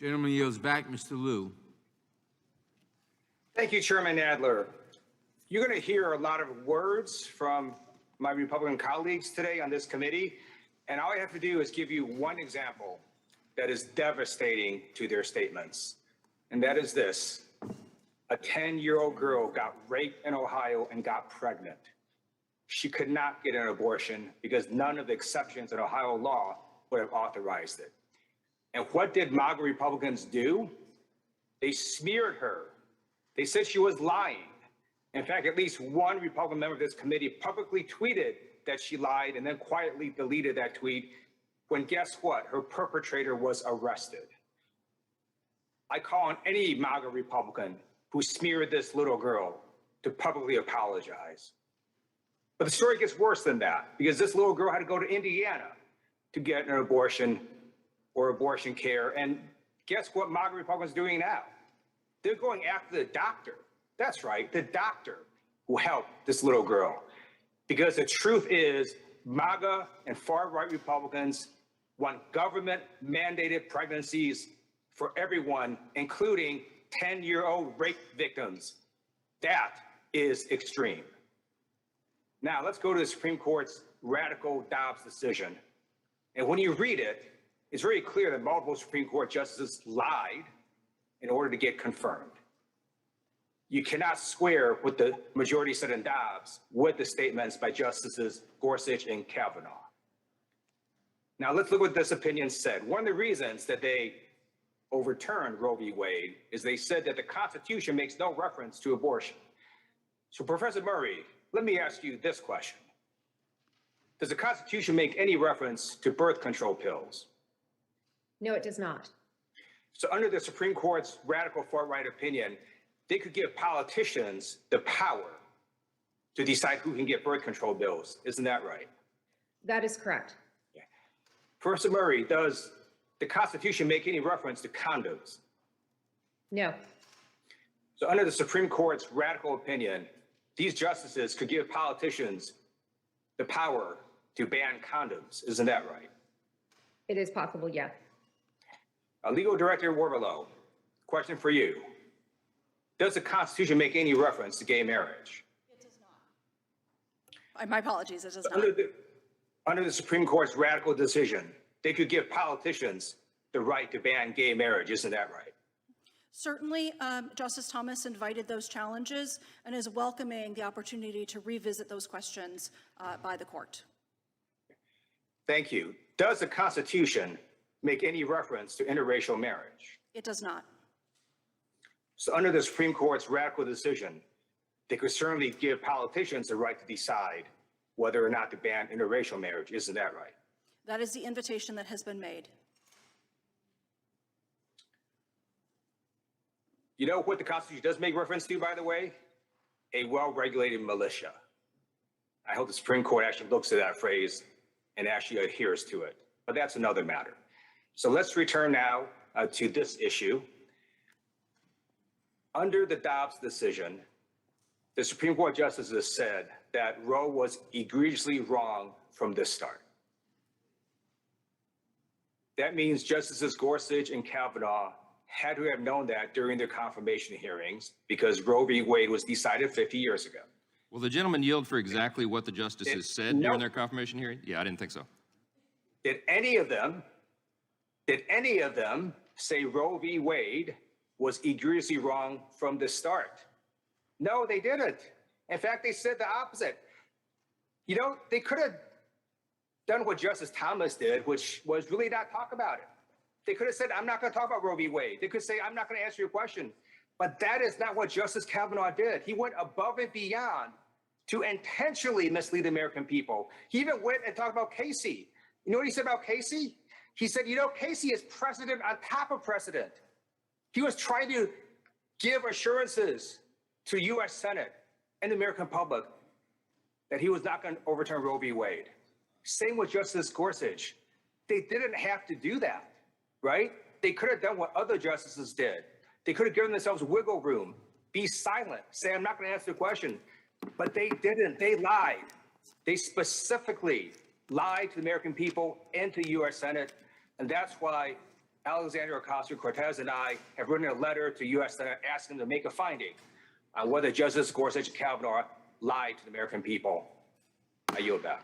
Gentleman yields back. Mr. Lieu. Thank you, Chairman Adler. You're going to hear a lot of words from my Republican colleagues today on this committee, and all I have to do is give you one example that is devastating to their statements, and that is this. A 10-year-old girl got raped in Ohio and got pregnant. She could not get an abortion because none of the exceptions in Ohio law would have authorized it. And what did MAGA Republicans do? They smeared her. They said she was lying. In fact, at least one Republican member of this committee publicly tweeted that she lied and then quietly deleted that tweet when, guess what? Her perpetrator was arrested. I call on any MAGA Republican who smeared this little girl to publicly apologize. But the story gets worse than that, because this little girl had to go to Indiana to get an abortion or abortion care. And guess what MAGA Republicans are doing now? They're going after the doctor. That's right, the doctor who helped this little girl. Because the truth is, MAGA and far-right Republicans want government-mandated pregnancies for everyone, including 10-year-old rape victims. That is extreme. Now, let's go to the Supreme Court's radical Dobbs decision. And when you read it, it's very clear that multiple Supreme Court justices lied in order to get confirmed. You cannot square what the majority said in Dobbs with the statements by Justices Gorsuch and Kavanaugh. Now, let's look what this opinion said. One of the reasons that they overturned Roe v. Wade is they said that the Constitution makes no reference to abortion. So, Professor Murray, let me ask you this question. Does the Constitution make any reference to birth control pills? No, it does not. So under the Supreme Court's radical far-right opinion, they could give politicians the power to decide who can get birth control pills. Isn't that right? That is correct. Yeah. Professor Murray, does the Constitution make any reference to condoms? No. So under the Supreme Court's radical opinion, these justices could give politicians the power to ban condoms. Isn't that right? It is possible, yeah. Legal Director Warbelow, question for you. Does the Constitution make any reference to gay marriage? It does not. My apologies, it does not. Under the Supreme Court's radical decision, they could give politicians the right to ban gay marriage. Isn't that right? Certainly, Justice Thomas invited those challenges and is welcoming the opportunity to revisit those questions by the court. Thank you. Does the Constitution make any reference to interracial marriage? It does not. So under the Supreme Court's radical decision, they could certainly give politicians the right to decide whether or not to ban interracial marriage. Isn't that right? That is the invitation that has been made. You know what the Constitution does make reference to, by the way? A well-regulated militia. I hope the Supreme Court actually looks at that phrase and actually adheres to it. But that's another matter. So let's return now to this issue. Under the Dobbs decision, the Supreme Court justices said that Roe was egregiously wrong from the start. That means Justices Gorsuch and Kavanaugh had to have known that during their confirmation hearings because Roe v. Wade was decided 50 years ago. Will the gentleman yield for exactly what the justices said during their confirmation hearing? Yeah, I didn't think so. Did any of them say Roe v. Wade was egregiously wrong from the start? No, they didn't. In fact, they said the opposite. You know, they could have done what Justice Thomas did, which was really not talk about it. They could have said, I'm not going to talk about Roe v. Wade. They could say, I'm not going to answer your question. But that is not what Justice Kavanaugh did. He went above and beyond to intentionally mislead the American people. He even went and talked about Casey. You know what he said about Casey? He said, you know, Casey is precedent on top of precedent. He was trying to give assurances to U.S. Senate and the American public that he was not going to overturn Roe v. Wade. Same with Justice Gorsuch. They didn't have to do that, right? They could have done what other justices did. They could have given themselves wiggle room, be silent, say, I'm not going to answer the question. But they didn't. They lied. They specifically lied to the American people and to the U.S. Senate. And that's why Alexandria Ocasio-Cortez and I have written a letter to U.S. Senate asking them to make a finding on whether Justice Gorsuch and Kavanaugh lied to the American people. I yield back.